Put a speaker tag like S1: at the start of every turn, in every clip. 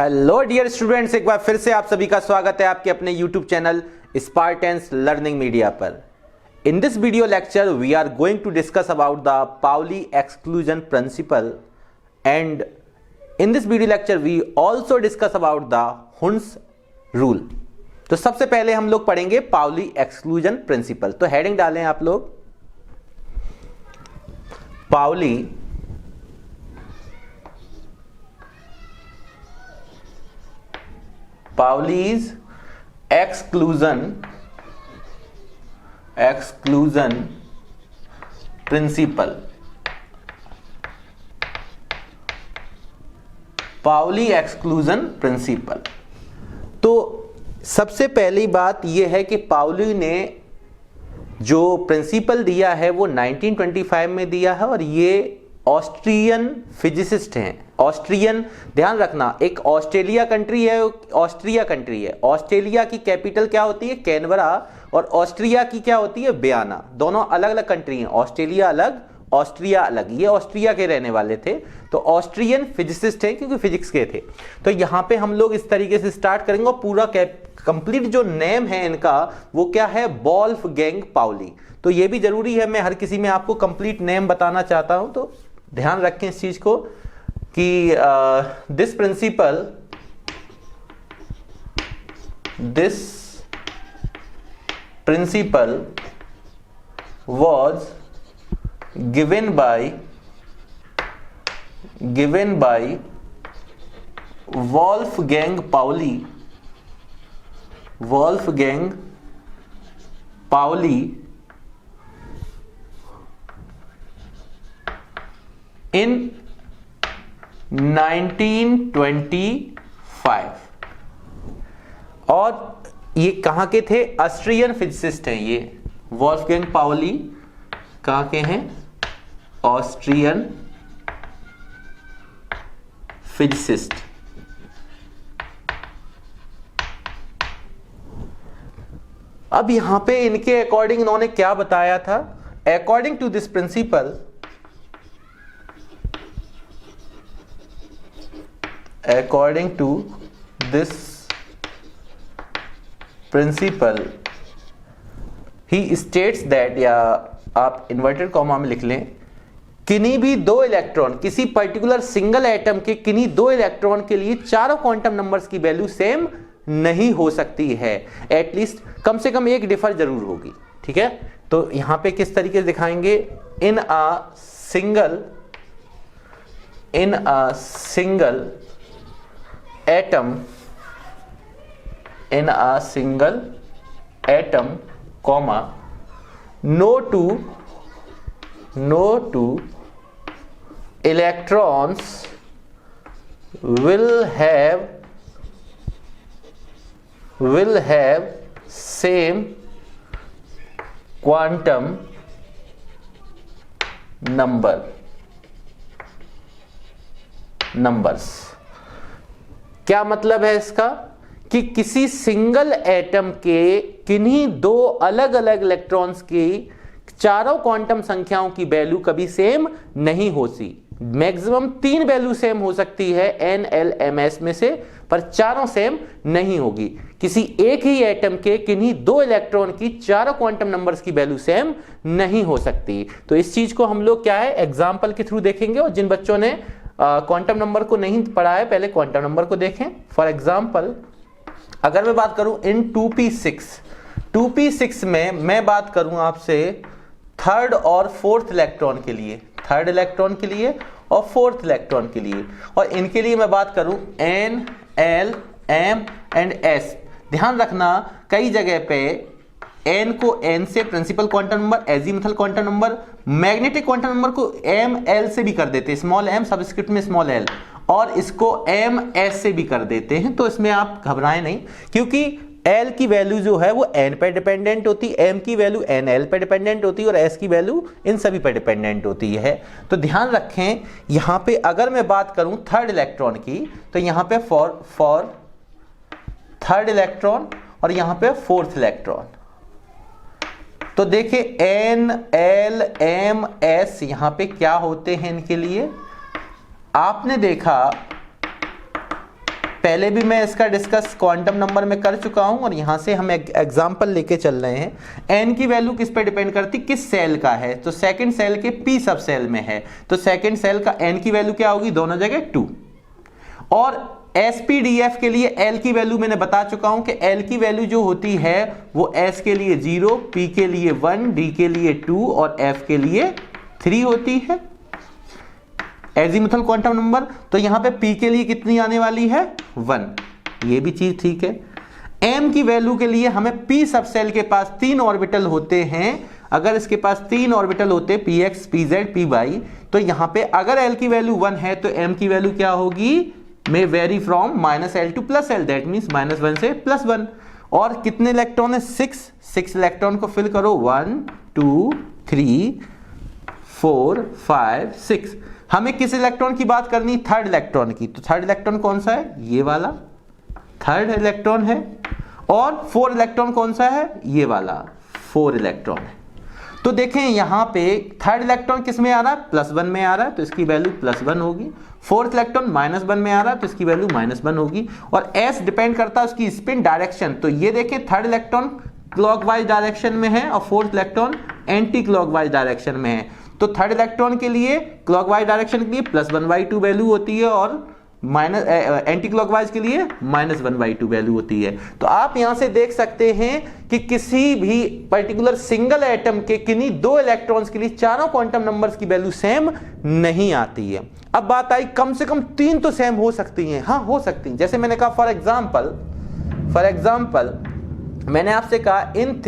S1: Hello dear students, एक बार फिर से आप सभी का स्वागत है आपके अपने YouTube channel Spartans learning media पर। In this video lecture we are going to discuss about the Pauli exclusion principle and in this video lecture we also discuss about the Hund's rule. तो सबसे पहले हम लोग पढ़ेंगे Pauli exclusion principle. तो heading डालें आप लोग, Pauli Pauli's exclusion principle। Pauli exclusion principle. तो सबसे पहली बात यह है कि पाउली ने जो प्रिंसिपल दिया है वो 1925 में दिया है और ये ऑस्ट्रियन फिजिसिस्ट हैं। ऑस्ट्रियन, ध्यान रखना, एक ऑस्ट्रेलिया कंट्री है, ऑस्ट्रिया कंट्री है। ऑस्ट्रेलिया की कैपिटल क्या होती है? कैनबरा, और ऑस्ट्रिया की क्या होती है? वियना। दोनों अलग अलग कंट्री हैं, ऑस्ट्रेलिया अलग, ऑस्ट्रिया अलग। ये ऑस्ट्रिया के रहने वाले थे, तो ऑस्ट्रियन फिजिसिस्ट हैं क्योंकि फिजिक्स के थे। तो यहां पे हम लोग इस तरीके से स्टार्ट करेंगे और पूरा कंप्लीट जो नेम है इनका वो क्या है? Wolfgang Pauli. तो ये भी जरूरी है, मैं हर किसी में आपको कंप्लीट नेम बताना चाहता हूं, तो ध्यान रखें इस चीज को कि this principle was given by Wolfgang Pauli in 1925। और ये कहां के थे? ऑस्ट्रियन फिजिसिस्ट हैं ये। वॉल्फगैंग पाउली कहां के हैं? Austrian physicist. अब यहां पे इनके अकॉर्डिंग इन्होंने क्या बताया था? According to this principle, according to this principle he states that, या आप इन्वर्टेड कॉमा में लिख लें, किन्हीं भी दो इलेक्ट्रॉन, किसी पर्टिकुलर सिंगल एटम के किन्हीं दो इलेक्ट्रॉन के लिए चारों क्वांटम नंबर्स की वैल्यू सेम नहीं हो सकती है। एटलीस्ट कम से कम एक डिफर जरूर होगी। ठीक है, तो यहां पे किस तरीके से दिखाएंगे? In a single atom, comma, no two electrons will have same quantum numbers। क्या मतलब है इसका? कि किसी सिंगल एटम के किन्हीं दो अलग अलग इलेक्ट्रॉन्स की चारों क्वांटम संख्याओं की वैल्यू कभी सेम नहीं होती। मैक्सिमम 3 वैल्यू सेम हो सकती है NLMS में से, पर चारों सेम नहीं होगी। किसी एक ही एटम के किन्हीं दो इलेक्ट्रॉन की चारों क्वांटम नंबर्स की वैल्यू सेम नहीं हो सकती। तो इस चीज को हम लोग क्या है, एग्जाम्पल के थ्रू देखेंगे। और जिन बच्चों ने क्वांटम नंबर को नहीं पढ़ा है, पहले क्वांटम नंबर को देखें। फॉर एग्जांपल, अगर मैं बात करूं इन 2p6 में मैं बात करूं आपसे थर्ड और फोर्थ इलेक्ट्रॉन के लिए, थर्ड इलेक्ट्रॉन के लिए और फोर्थ इलेक्ट्रॉन के लिए, और इनके लिए मैं बात करूं N, L, M and S। ध्यान रखना, कई जगह पे N को N से principal quantum number, azimuthal quantum number, magnetic quantum number को ML से भी कर देते हैं, स्मॉल m सबस्क्रिप्ट में स्मॉल l, और इसको MS से भी कर देते हैं। तो इसमें आप घबराएं नहीं, क्योंकि L की वैल्यू जो है वो N पे डिपेंडेंट होती, M की वैल्यू NL पे डिपेंडेंट होती और S की वैल्यू इन सभी पे डिपेंडेंट होती है। तो ध्यान रखें, यहां पे अगर मैं बात करूं थर्ड इलेक्ट्रॉन की, तो यहां पे फॉर थर्ड इलेक्ट्रॉन और यहां पे फोर्थ इलेक्ट्रॉन। तो देखिए N, L, M, S यहां पे क्या होते हैं इनके लिए? आपने देखा पहले भी मैं इसका डिस्कस क्वांटम नंबर में कर चुका हूं और यहां से हम एक एग्जांपल लेके चल रहे हैं। एन की वैल्यू किस पे डिपेंड करती, किस सेल का है, तो सेकंड सेल के पी सब सेल में है, तो सेकंड सेल का एन की वैल्यू क्या होगी, दोनों जगह 2। और एसपीडीएफ के लिए एल की वैल्यू मैंने बता चुका हूं कि एल की वैल्यू जो होती है वो एस के लिए 0, पी के लिए 1, डी के लिए 2 और एफ के लिए 3 होती है एजीमुथल क्वांटम नंबर। तो यहां पे p के लिए कितनी आने वाली है, 1। ये भी चीज ठीक है। m की वैल्यू के लिए हमें p सब सेल के पास 3 ऑर्बिटल होते हैं। अगर इसके पास 3 ऑर्बिटल होते px, pz, py, तो यहां पे अगर l की वैल्यू 1 है तो m की वैल्यू क्या होगी, may vary from -l to +l, that means -1 से +1। और कितने इलेक्ट्रॉन है, 6 इलेक्ट्रॉन को फिल करो, 1 2 3 4 5 6। हमें किस इलेक्ट्रॉन की बात करनी, थर्ड इलेक्ट्रॉन की। तो थर्ड इलेक्ट्रॉन कौन सा है, ये वाला थर्ड इलेक्ट्रॉन है। और 4 इलेक्ट्रॉन कौन सा है, ये वाला 4 इलेक्ट्रॉन है। तो देखें यहां पे थर्ड इलेक्ट्रॉन किस में आ रहा है, +1 में आ रहा है, तो इसकी वैल्यू +1 होगी। फोर्थ इलेक्ट्रॉन -1 में आ रहा है, तो इसकी वैल्यू -1 होगी। और s डिपेंड करता है उसकी स्पिन डायरेक्शन। तो ये देखें थर्ड इलेक्ट्रॉन क्लॉकवाइज डायरेक्शन में है और fourth electron anti clockwise direction में है। तो थर्ड इलेक्ट्रॉन के लिए क्लॉकवाइज डायरेक्शन के लिए +1/2 वैल्यू होती है और एंटी क्लॉकवाइज के लिए -1/2 वैल्यू होती है। तो आप यहां से देख सकते हैं कि किसी भी पर्टिकुलर सिंगल एटम के किन्हीं 2 इलेक्ट्रॉन्स के लिए चारों क्वांटम नंबर्स की वैल्यू सेम नहीं आती है। अब बात आई कम से कम 3 तो सेम हो सकती हैं, हाँ हो सकती हैं। जैसे मैंने कहा फॉर एग्जाम्पल मैंने आपसे कहा इन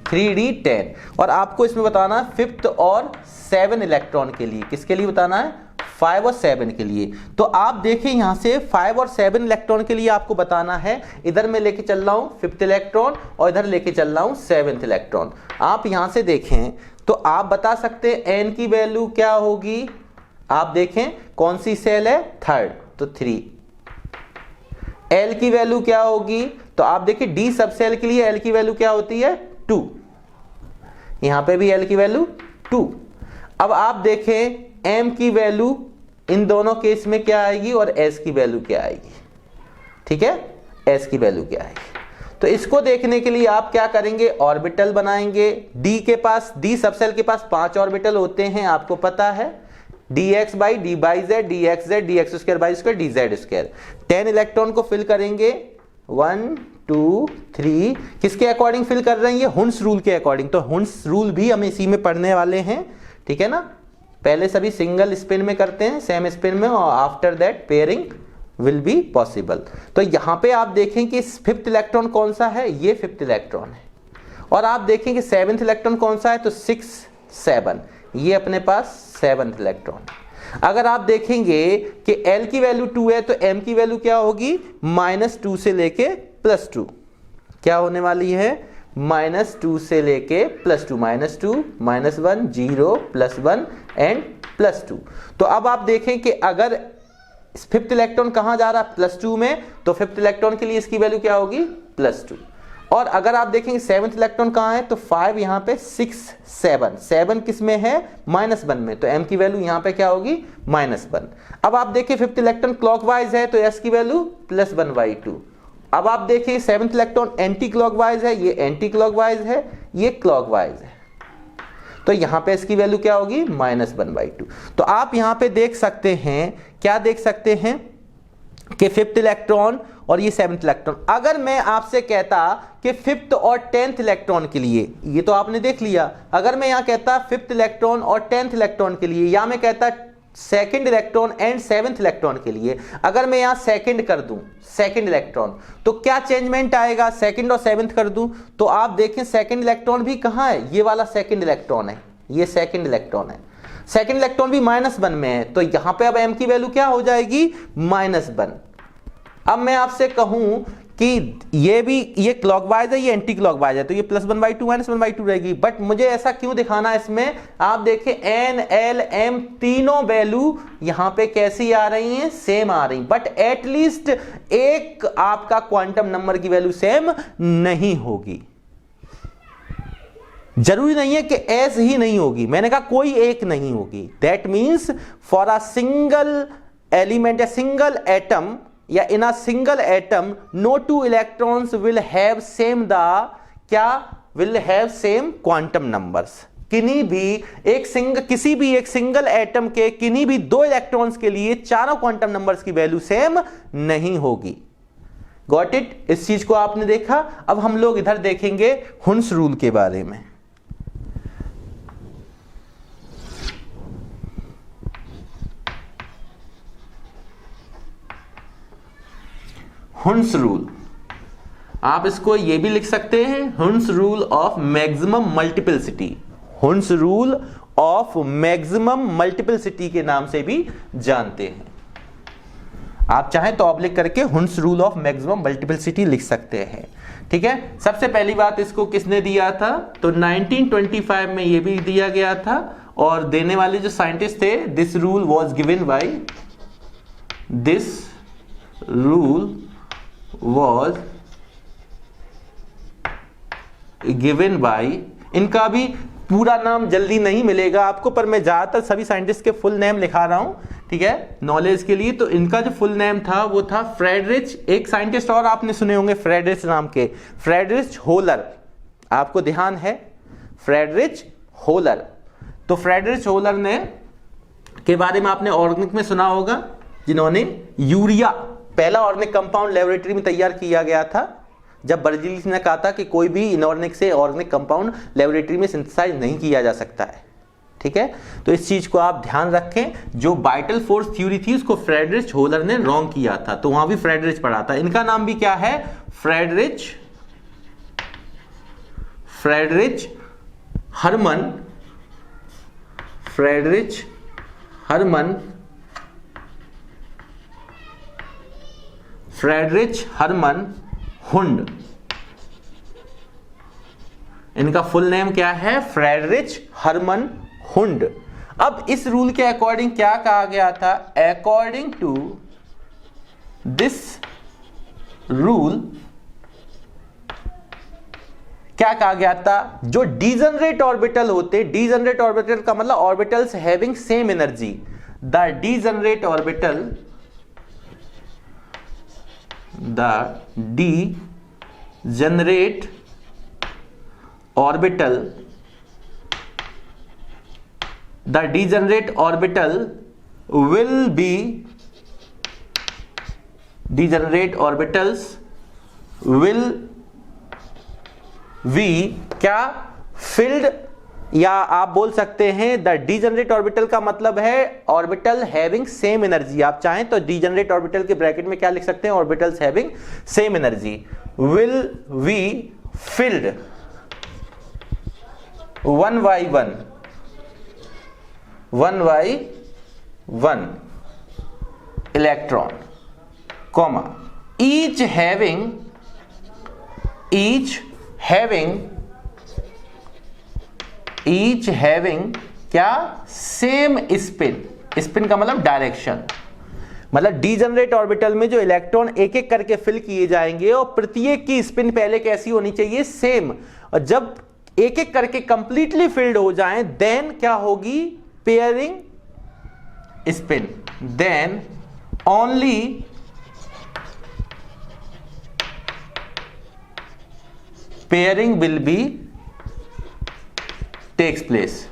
S1: 3d10 और आपको इसमें बताना 5th और 7 इलेक्ट्रॉन के लिए, किसके लिए बताना है, 5 और 7 के लिए। तो आप देखें यहां से 5 और 7 इलेक्ट्रॉन के लिए आपको बताना है। इधर मैं लेके चल रहा हूं 5th इलेक्ट्रॉन और इधर लेके चल रहा हूं 7th इलेक्ट्रॉन। आप यहां से देखें तो आप बता सकते हैं एन की वैल्यू क्या होगी। आप देखें कौन सी सेल है, थर्ड, तो 3। एल की वैल्यू क्या होगी, तो आप देखिए डी सब सेल के लिए एल की वैल्यू क्या होती है, 2। यहां पे भी एल की वैल्यू 2। अब आप देखें एम की वैल्यू इन दोनों केस में क्या आएगी और एस की वैल्यू क्या आएगी, ठीक है, एस की वैल्यू क्या आएगी। तो इसको देखने के लिए आप क्या करेंगे, ऑर्बिटल बनाएंगे। डी के पास, डी सब सेल के पास 5 ऑर्बिटल होते हैं, आपको पता है, dx by d by z, dxz, dx square by square, dz square। 10 electron को फिल करेंगे, 1 2 3। किसके अकॉर्डिंग फिल कर रहे हैं, ये हुन्स रूल के अकॉर्डिंग। तो हुन्स रूल भी हम इसी में पढ़ने वाले हैं, ठीक है ना। पहले सभी सिंगल स्पिन में करते हैं, सेम स्पिन में, और after that pairing will be possible. तो यहां पे आप देखें कि 5th इलेक्ट्रॉन कौन सा है, ये 5th इलेक्ट्रॉन है। और आप देखें कि 7th इलेक्ट्रॉन कौन सा है, तो 6 7, ये अपने पास 7th इलेक्ट्रॉन। अगर आप देखेंगे कि L की वैल्यू 2 है तो M की वैल्यू क्या होगी, -2 से लेके +2। क्या होने वाली है, -2 से लेके +2, -2 -1 0 +1 एंड +2। तो अब आप देखें कि अगर 5th इलेक्ट्रॉन कहां जा रहा है, +2 में, तो 5th इलेक्ट्रॉन के लिए इसकी वैल्यू क्या होगी, +2। और अगर आप देखेंगे 7th इलेक्ट्रॉन कहां है, तो 5 यहां पे 6 7 किस में है, -1 में, तो m की वैल्यू यहां पे क्या होगी, -1। अब आप देखिए 5th इलेक्ट्रॉन क्लॉकवाइज है तो s की वैल्यू +1/2। अब आप देखिए 7th इलेक्ट्रॉन एंटी क्लॉकवाइज है, ये एंटी क्लॉकवाइज है, ये क्लॉकवाइज है, तो यहां पे इसकी वैल्यू क्या होगी, -1/2। तो आप यहां पे देख सकते हैं, क्या देख सकते हैं कि 5th इलेक्ट्रॉन और ये 7th इलेक्ट्रॉन। अगर मैं आपसे कहता कि 5th और 10th इलेक्ट्रॉन के लिए, ये तो आपने देख लिया, अगर मैं यहां कहता 5th इलेक्ट्रॉन और 10th इलेक्ट्रॉन के लिए, या मैं कहता 2nd electron and 7th electron के लिए, अगर मैं यहां सेकंड कर दूं, 2nd इलेक्ट्रॉन, तो क्या चेंजमेंट आएगा, 2nd और 7th कर दूं, तो आप देखें 2nd इलेक्ट्रॉन भी कहां है, ये वाला 2nd इलेक्ट्रॉन है, ये 2nd इलेक्ट्रॉन है। 2nd इलेक्ट्रॉन भी -1 में है, तो यहां पे अब m की वैल्यू क्या हो जाएगी, -1। अब मैं आपसे कहूं कि ये क्लॉकवाइज है, ये एंटी क्लॉकवाइज है, तो ये +1/2 -1/2 रहेगी। बट मुझे ऐसा क्यों दिखाना है इसमें, आप देखिए n l m तीनों वैल्यू यहां पे कैसी आ रही हैं, सेम आ रही, बट एटलीस्ट एक आपका क्वांटम नंबर की वैल्यू सेम नहीं होगी। जरूरी नहीं है कि एस ही नहीं होगी, मैंने कहा कोई एक नहीं होगी। That means for a single element या सिंगल एटम या in a single atom no two electrons will have same the क्या will have same quantum numbers. किसी भी एक सिंगल एटम के किन्हीं भी दो इलेक्ट्रॉन्स के लिए चारों क्वांटम नंबर्स की वैल्यू सेम नहीं होगी। Got it? इस चीज को आपने देखा। अब हम लोग इधर देखेंगे हुन्स रूल के बारे में। हुन्स रूल, आप इसको ये भी लिख सकते हैं Hund's rule of maximum multiplicity. Hund's rule of maximum multiplicity के नाम से भी जानते हैं। आप चाहें तो ऑब्लिक करके हुन्स रूल ऑफ मैक्सिमम मल्टीपलिसिटी लिख सकते हैं। ठीक है, सबसे पहली बात इसको किसने दिया था? तो 1925 में ये भी दिया गया था, और देने वाले जो साइंटिस्ट थे, this rule was given by इनका भी पूरा नाम जल्दी नहीं मिलेगा आपको, पर मैं ज्यादातर सभी साइंटिस्ट के फुल नेम लिखा रहा हूं, ठीक है, नॉलेज के लिए। तो इनका जो फुल नेम था वो था फ्रेडरिच, एक साइंटिस्ट और आपने सुने होंगे फ्रेडरिच नाम के, फ्रेडरिच होलर। आपको ध्यान है? Friedrich holer. तो फ्रेडरिच होलर ने के बारे में आपने ऑर्गेनिक में सुना होगा, जिन्होंने यूरिया पहला ऑर्गेनिक कंपाउंड लेबोरेटरी में तैयार किया गया था, जब बर्जीलियस ने कहा था कि कोई भी इनऑर्गेनिक से ऑर्गेनिक कंपाउंड लेबोरेटरी में सिंथेसाइज नहीं किया जा सकता है। ठीक है, तो इस चीज को आप ध्यान रखें। जो वाइटल फोर्स थ्योरी थी उसको फ्रेडरिच होलर ने रॉन्ग किया था, तो वहां भी फ्रेडरिच पढ़ा था। इनका नाम भी क्या है? फ्रेडरिच हरमन हुंड। इनका फुल नेम क्या है? फ्रेडरिच हरमन हुंड। अब इस रूल के अकॉर्डिंग क्या कहा गया था? अकॉर्डिंग टू दिस रूल क्या कहा गया था? जो डीजनरेट ऑर्बिटल होते, डीजनरेट ऑर्बिटल का मतलब orbitals having same energy, the degenerate orbital will be क्या filled, या आप बोल सकते हैं द डीजनरेट ऑर्बिटल का मतलब है ऑर्बिटल हैविंग सेम एनर्जी। आप चाहें तो डीजनरेट ऑर्बिटल के ब्रैकेट में क्या लिख सकते हैं? Orbitals having same energy will be filled one by one electron, comma each having क्या? सेम स्पिन का मतलब डायरेक्शन। मतलब डीजनरेट ऑर्बिटल में जो इलेक्ट्रॉन एक एक करके फिल किए जाएंगे और प्रत्येक की स्पिन पहले कैसी होनी चाहिए? सेम। और जब एक एक करके कंप्लीटली फिल्ड हो जाएं, देन क्या होगी? Pairing spin. Then only pairing will be takes place.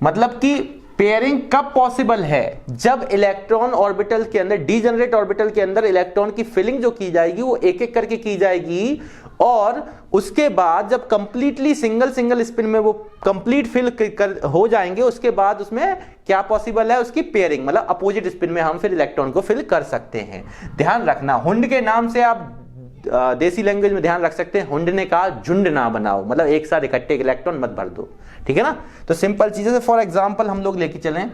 S1: मतलब कि पेयरिंग कब पॉसिबल है? जब इलेक्ट्रॉन ऑर्बिटल के अंदर, डीजनरेट ऑर्बिटल के अंदर इलेक्ट्रॉन की फिलिंग जो की जाएगी वो एक एक करके की जाएगी, और उसके बाद जब कंप्लीटली सिंगल स्पिन में वो कंप्लीट फिल हो जाएंगे, उसके बाद उसमें क्या पॉसिबल है? उसकी पेयरिंग, मतलब अपोजिट स्पिन में हम फिर इलेक्ट्रॉन को फिल कर सकते हैं। ध्यान रखना, हुंड के नाम से आप देसी लैंग्वेज में ध्यान रख सकते हैं, हुंड ने कहा झुंड ना बनाओ, मतलब एक साथ इकट्ठे इलेक्ट्रॉन मत भर दो। ठीक है ना? तो सिंपल चीजें से फॉर एग्जांपल हम लोग लेके चलें,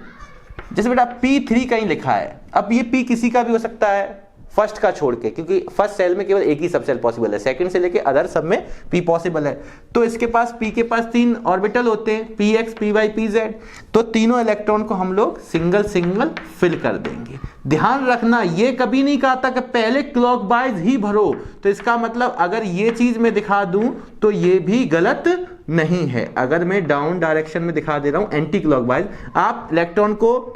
S1: जैसे बेटा P3 कहीं लिखा है, अब ये P किसी का भी हो सकता है, फर्स्ट का छोड़ के, क्योंकि फर्स्ट सेल में केवल एक ही सब सेल पॉसिबल है, सेकंड से लेके अदर सब में p पॉसिबल है। तो इसके पास p के पास 3 ऑर्बिटल होते हैं, px, py, pz। तो तीनों इलेक्ट्रॉन को हम लोग सिंगल सिंगल फिल कर देंगे। ध्यान रखना, ये कभी नहीं कहा था कि पहले क्लॉकवाइज ही भरो। तो इसका मतलब अगर ये चीज मैं दिखा दूं तो ये भी गलत नहीं है। अगर मैं डाउन डायरेक्शन में दिखा दे रहा हूं एंटी क्लॉकवाइज, आप इलेक्ट्रॉन को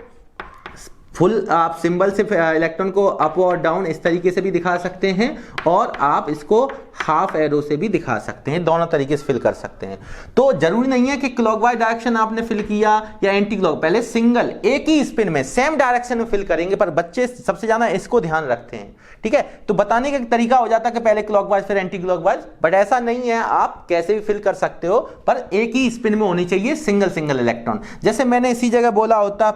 S1: फुल, आप सिंबल से इलेक्ट्रॉन को अप और डाउन इस तरीके से भी दिखा सकते हैं, और आप इसको हाफ एरो से भी दिखा सकते हैं, दोनों तरीके से फिल कर सकते हैं। तो जरूरी नहीं है कि क्लॉकवाइज डायरेक्शन आपने फिल किया या एंटी क्लॉक, पहले सिंगल एक ही स्पिन में सेम डायरेक्शन में फिल करेंगे, पर बच्चे सबसे ज्यादा इसको ध्यान रखते हैं। ठीक है, तो बताने का तरीका हो जाता है कि पहले क्लॉकवाइज फिर एंटी क्लॉकवाइज, बट ऐसा नहीं है, आप कैसे भी फिल कर सकते हो, पर एक ही स्पिन में होनी चाहिए सिंगल सिंगल इलेक्ट्रॉन। जैसे मैंने इसी जगह बोला होता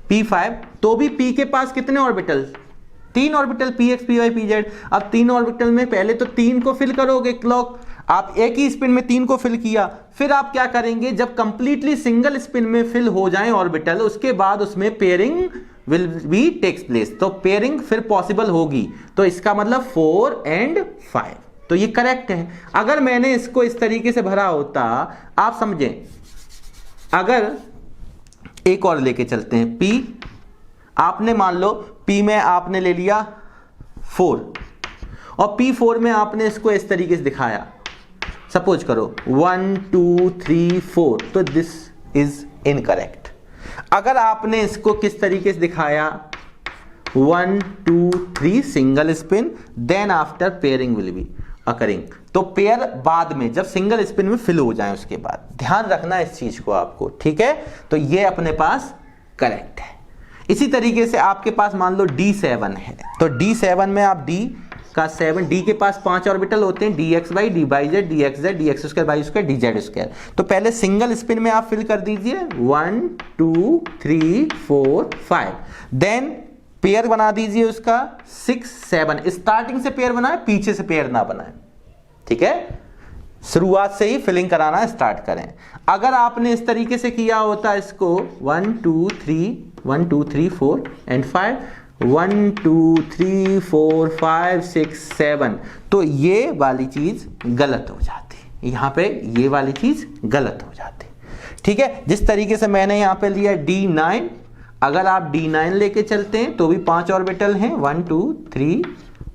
S1: P5, तो भी P के पास कितने orbital, 3 orbital, px, py, pz। अब 3 ऑर्बिटल में पहले तो 3 को फिल करोगे क्लॉक, आप एक ही स्पिन में 3 को फिल किया, फिर आप क्या करेंगे, जब कंप्लीटली सिंगल स्पिन में फिल हो जाएं ऑर्बिटल, उसके बाद उसमें pairing will be takes place, तो पेयरिंग फिर पॉसिबल होगी। तो इसका मतलब 4 and 5, तो ये करेक्ट है। अगर मैंने इसको इस तरीके से भरा होता, आप समझें, अगर एक और लेके चलते हैं, P आपने मान लो P में आपने ले लिया 4, और P4 में आपने इसको इस तरीके से दिखाया, सपोज करो 1 2 3 4, तो दिस इज इनकरेक्ट। अगर आपने इसको किस तरीके से दिखाया, 1 2 3 single spin, then after pairing will be occurring, तो पेयर बाद में जब सिंगल स्पिन में फिल हो जाए उसके बाद, ध्यान रखना इस चीज को आपको। ठीक है, तो ये अपने पास करेक्ट है। इसी तरीके से आपके पास मान लो D7 है, तो D7 में आप D का 7, D के पास 5 ऑर्बिटल होते हैं, dxy, dyz, dxz, dx2, y2, dz2। तो पहले सिंगल स्पिन में आप फिल कर दीजिए 1 2 3 4 5, देन पेयर बना दीजिए उसका 6 7, स्टार्टिंग से पेयर बनाए, पीछे से पेयर ना बनाए। ठीक है, शुरुआत से ही फिलिंग कराना स्टार्ट करें। अगर आपने इस तरीके से किया होता इसको 1 2 3 4 and 5, 1 2 3 4 5 6 7, तो ये वाली चीज गलत हो जाती, यहां पे ये वाली चीज गलत हो जाती। ठीक है, जिस तरीके से मैंने यहां पे लिया D9, अगर आप D9 लेके चलते हैं तो भी 5 ऑर्बिटल हैं, 1 2 3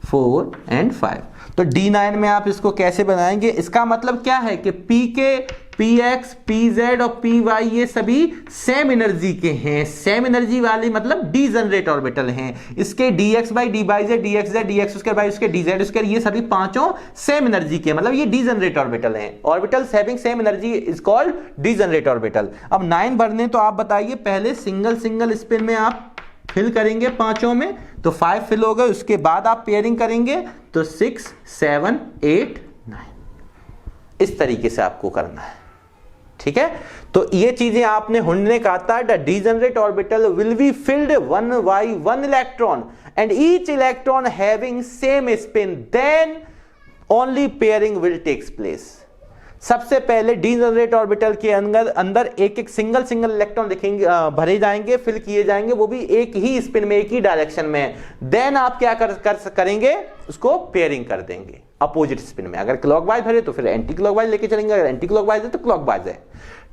S1: 4 and 5। तो D9 में आप इसको कैसे बनाएंगे, इसका मतलब क्या है कि P के px, pz और py ये सभी सेम एनर्जी के हैं, सेम एनर्जी वाली मतलब डीजनरेट ऑर्बिटल हैं। इसके dxy, dyz, dxz, dx2, y2, dz2 ये सभी पांचों सेम एनर्जी के, मतलब ये डीजनरेट ऑर्बिटल हैं। Orbitals having same energy is called degenerate orbital. अब 9 भरने, तो आप बताइए, पहले सिंगल सिंगल स्पिन में आप फिल करेंगे पांचों में, तो 5 फिल हो गए, उसके बाद आप पेयरिंग करेंगे तो 6 7 8 9, इस तरीके से आपको करना है। ठीक है, तो ये चीजें आपने हुंड ने कहा था, the degenerate orbital will be filled 1 by 1 electron and each electron having same spin, then only pairing will takes place. सबसे पहले डीजनरेट ऑर्बिटल के अंदर एक एक सिंगल सिंगल इलेक्ट्रॉन दिखेंगे, भरे जाएंगे, फिल किए जाएंगे, वो भी एक ही स्पिन में, एक ही डायरेक्शन में। देन आप क्या करेंगे, उसको पेयरिंग कर देंगे अपोजिट स्पिन में। अगर क्लॉकवाइज भरे तो फिर एंटी क्लॉकवाइज लेके चलेंगे, अगर एंटी क्लॉकवाइज है तो क्लॉकवाइज है।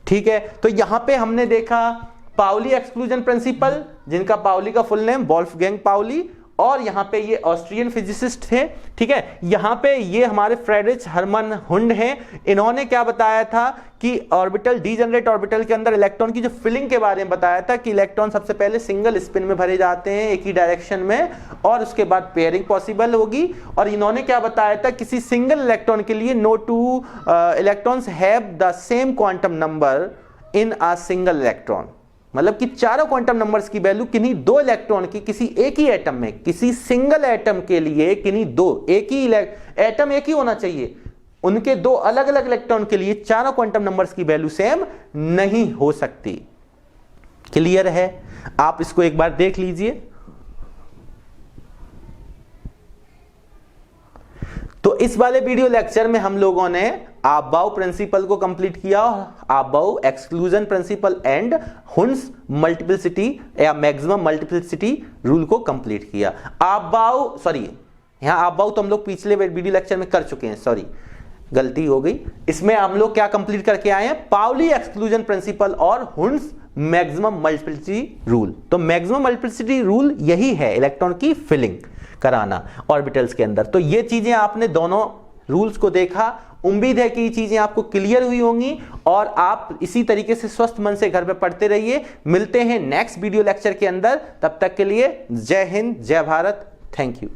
S1: ठीक है, तो यहां पे हमने देखा पाउली एक्सक्लूजन प्रिंसिपल, जिनका पाउली का फुल नेम वोल्फगैंग पाउली, और यहां पे ये ऑस्ट्रियन फिजिसिस्ट थे। ठीक है, यहां पे ये हमारे फ्रेडरिच हरमन हुंड हैं। इन्होंने क्या बताया था कि ऑर्बिटल, डीजनरेट ऑर्बिटल के अंदर इलेक्ट्रॉन की जो फिलिंग के बारे में बताया था कि इलेक्ट्रॉन सबसे पहले सिंगल स्पिन में भरे जाते हैं एक ही डायरेक्शन में, और उसके बाद पेयरिंग पॉसिबल होगी। और इन्होंने क्या बताया था, किसी सिंगल इलेक्ट्रॉन के लिए no two electrons have the same quantum number in a single electron, मतलब कि चारों क्वांटम नंबर्स की वैल्यू किन्हीं दो इलेक्ट्रॉन की किसी एक ही एटम में, किसी सिंगल एटम के लिए किन्हीं दो, एक ही एटम एक ही होना चाहिए, उनके दो अलग अलग इलेक्ट्रॉन के लिए चारों क्वांटम नंबर्स की वैल्यू सेम नहीं हो सकती। क्लियर है? आप इसको एक बार देख लीजिए। तो इस वाले वीडियो लेक्चर में हम लोगों ने आबाउ प्रिंसिपल को कंप्लीट किया, Pauli exclusion principle and Hund's multiplicity या मैक्सिमम मल्टीप्लिसिटी रूल को कंप्लीट किया। आबाउ सॉरी यहां आबाउ तो हम लोग पिछले वीडियो लेक्चर में कर चुके हैं, सॉरी गलती हो गई। इसमें हम लोग क्या कंप्लीट करके आए हैं, पाउली एक्सक्लूजन प्रिंसिपल और हुन्स मैक्सिमम मल्टीप्लिसिटी रूल। तो मैक्सिमम मल्टीप्लिसिटी रूल यही है, इलेक्ट्रॉन की फिलिंग कराना ऑर्बिटल्स के अंदर। तो ये चीजें आपने दोनों रूल्स को देखा, उम्मीद है कि ये चीजें आपको क्लियर हुई होंगी और आप इसी तरीके से स्वस्थ मन से घर पे पढ़ते रहिए। मिलते हैं नेक्स्ट वीडियो लेक्चर के अंदर, तब तक के लिए जय हिंद, जय भारत, थैंक यू।